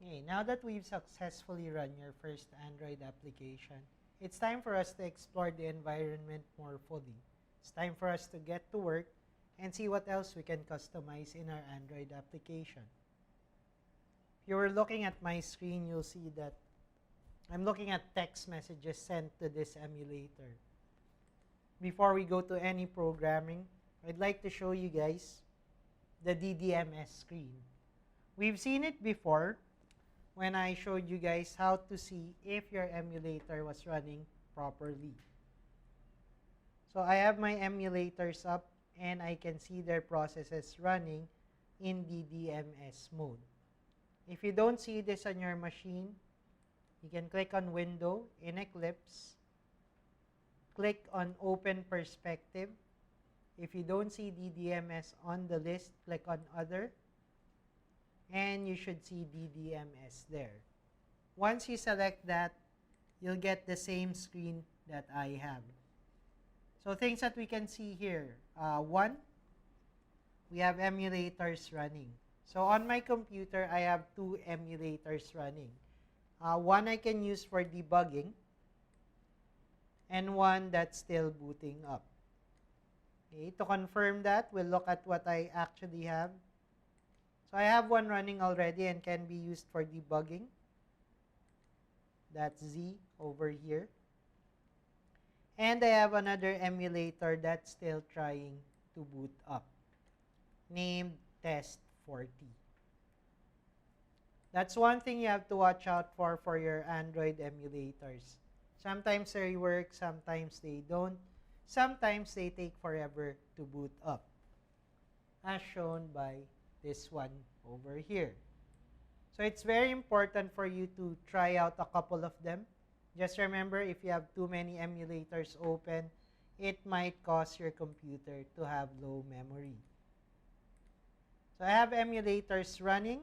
Okay, now that we've successfully run your first Android application, it's time for us to explore the environment more fully. It's time for us to get to work and see what else we can customize in our Android application. If you were looking at my screen, you'll see that I'm looking at text messages sent to this emulator. Before we go to any programming, I'd like to show you guys the DDMS screen. We've seen it before when I showed you guys how to see if your emulator was running properly. So I have my emulators up and I can see their processes running in DDMS mode. If you don't see this on your machine, you can click on Window in Eclipse, click on Open Perspective. If you don't see DDMS on the list, click on Other, and you should see DDMS there. Once you select that, you'll get the same screen that I have. So things that we can see here. One, we have emulators running. So on my computer, I have two emulators running. One I can use for debugging, and one that's still booting up. Okay, to confirm that, we'll look at what I actually have. So I have one running already and can be used for debugging. That's Z over here. And I have another emulator that's still trying to boot up, named Test40. That's one thing you have to watch out for your Android emulators. Sometimes they work, sometimes they don't. Sometimes they take forever to boot up, as shown by this one over here. So it's very important for you to try out a couple of them. Just remember, if you have too many emulators open, it might cause your computer to have low memory. So I have emulators running.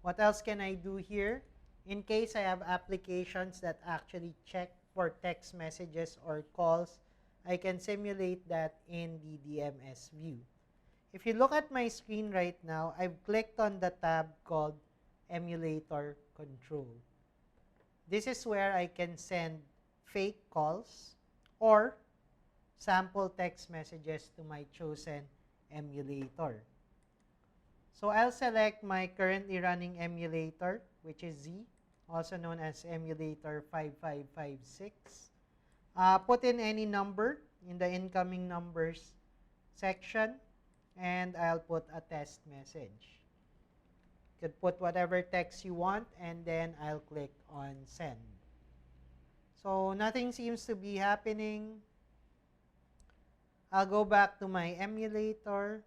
What else can I do here? In case I have applications that actually check for text messages or calls, I can simulate that in DDMS view. If you look at my screen right now, I've clicked on the tab called Emulator Control. This is where I can send fake calls or sample text messages to my chosen emulator. So I'll select my currently running emulator, which is Z, also known as emulator 5556. Put in any number in the incoming numbers section, and I'll put a test message. You could put whatever text you want, and then I'll click on send. So nothing seems to be happening. I'll go back to my emulator,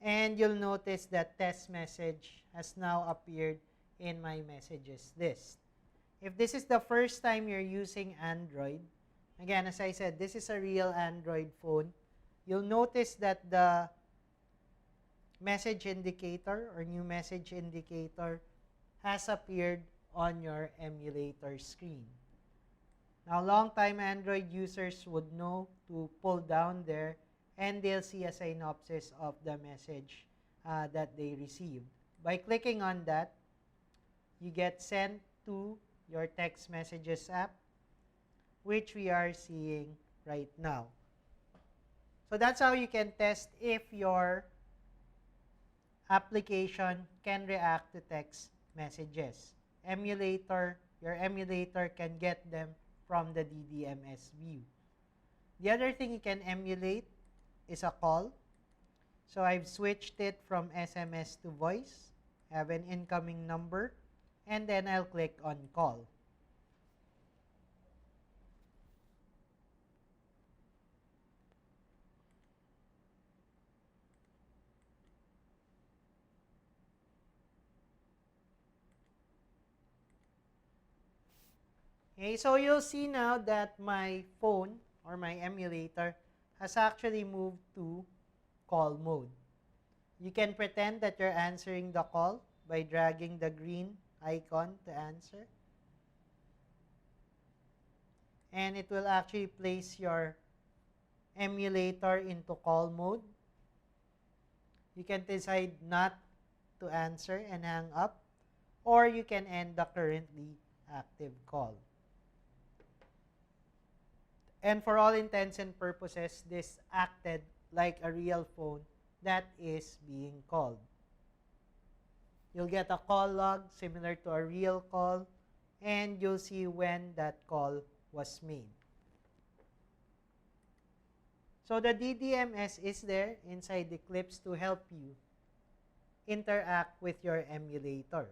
and you'll notice that test message has now appeared in my messages list. If this is the first time you're using Android, again, as I said, this is a real Android phone, you'll notice that the message indicator or new message indicator has appeared on your emulator screen. Now, long-time Android users would know to pull down there and they'll see a synopsis of the message that they received. By clicking on that, you get sent to your text messages app, which we are seeing right now. So that's how you can test if your application can react to text messages. Your emulator can get them from the DDMS view. The other thing you can emulate is a call. So I've switched it from SMS to voice. I have an incoming number, and then I'll click on call. Okay, so you'll see now that my phone or my emulator has actually moved to call mode. You can pretend that you're answering the call by dragging the green icon to answer. And it will actually place your emulator into call mode. You can decide not to answer and hang up, or you can end the currently active call. And for all intents and purposes, this acted like a real phone that is being called. You'll get a call log similar to a real call, and you'll see when that call was made. So the DDMS is there inside Eclipse to help you interact with your emulator.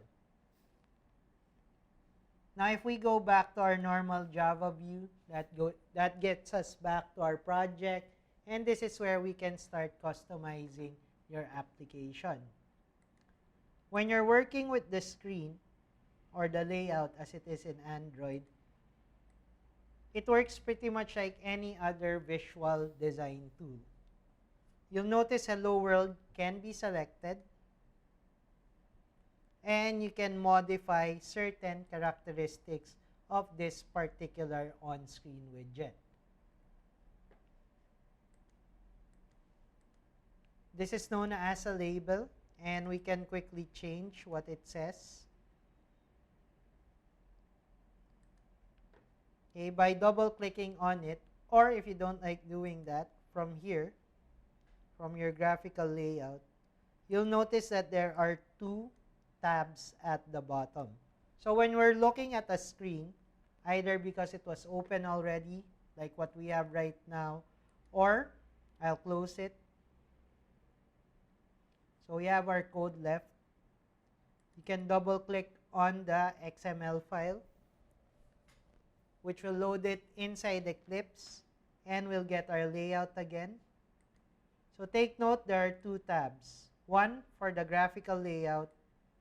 Now, if we go back to our normal Java view, that gets us back to our project, and this is where we can start customizing your application. When you're working with the screen or the layout as it is in Android, it works pretty much like any other visual design tool. You'll notice Hello World can be selected, and you can modify certain characteristics of this particular on-screen widget. This is known as a label, and we can quickly change what it says. Okay, by double-clicking on it, or if you don't like doing that, from here, from your graphical layout, you'll notice that there are two tabs at the bottom. So when we're looking at a screen, either because it was open already, like what we have right now, or I'll close it. So we have our code left. You can double-click on the XML file, which will load it inside Eclipse, and we'll get our layout again. So take note, there are two tabs. One for the graphical layout,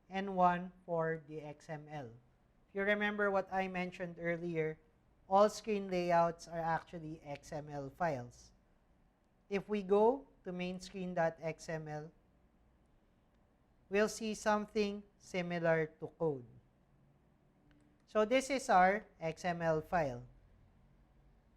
and one for the XML. If you remember what I mentioned earlier, all screen layouts are actually XML files. If we go to mainscreen.xml, we'll see something similar to code. So this is our XML file.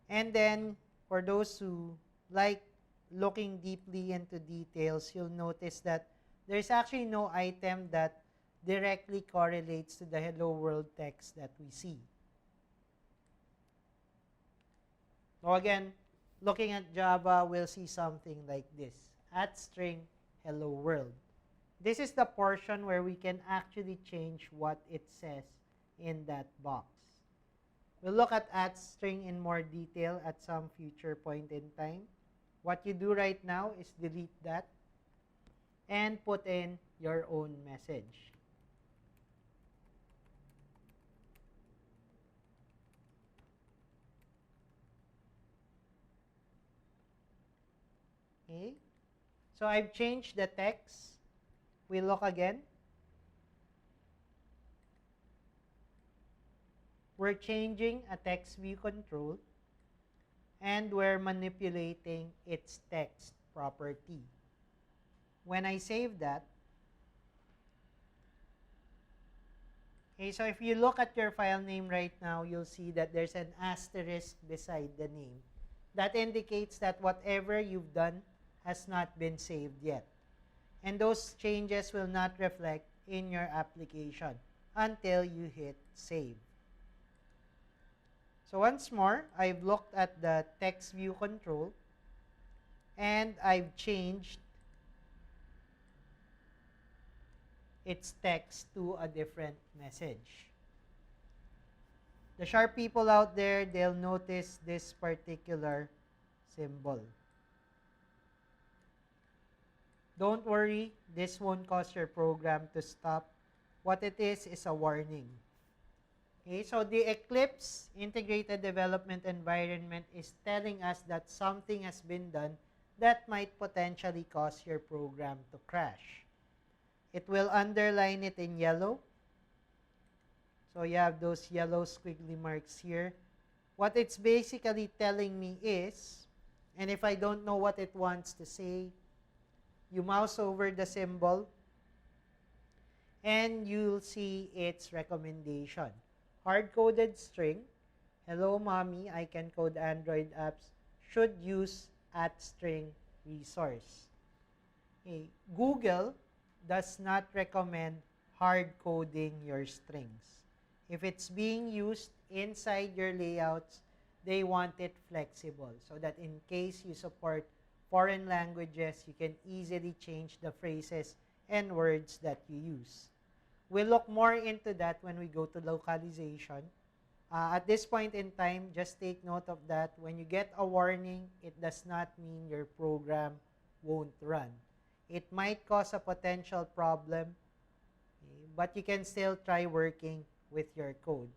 And then, for those who like looking deeply into details, you'll notice that there's actually no item that directly correlates to the Hello World text that we see. So again, looking at Java, we'll see something like this, @string hello world. This is the portion where we can actually change what it says in that box. We'll look at @string in more detail at some future point in time. What you do right now is delete that and put in your own message. Okay, so I've changed the text. We look again. We're changing a text view control, and we're manipulating its text property. When I save that, okay, so if you look at your file name right now, you'll see that there's an asterisk beside the name. That indicates that whatever you've done has not been saved yet. And those changes will not reflect in your application until you hit save. So once more, I've looked at the text view control, and I've changed its text to a different message. The sharp people out there, they'll notice this particular symbol. Don't worry, this won't cause your program to stop. What it is a warning. Okay, so the Eclipse Integrated Development Environment is telling us that something has been done that might potentially cause your program to crash. It will underline it in yellow. So you have those yellow squiggly marks here. What it's basically telling me is, and if I don't know what it wants to say, you mouse over the symbol, and you'll see its recommendation. Hard-coded string, hello mommy, I can code Android apps, should use @string resource. Okay. Google does not recommend hard coding your strings. If it's being used inside your layouts, they want it flexible so that in case you support foreign languages, you can easily change the phrases and words that you use. We'll look more into that when we go to localization. At this point in time, just take note of that. When you get a warning, it does not mean your program won't run. It might cause a potential problem, okay, but you can still try working with your code.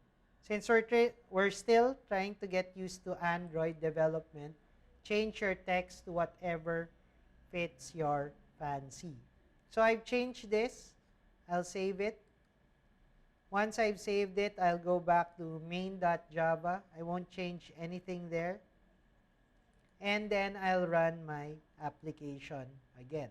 Since we're still trying to get used to Android development, change your text to whatever fits your fancy. So I've changed this. I'll save it. Once I've saved it, I'll go back to main.java. I won't change anything there. And then I'll run my application again.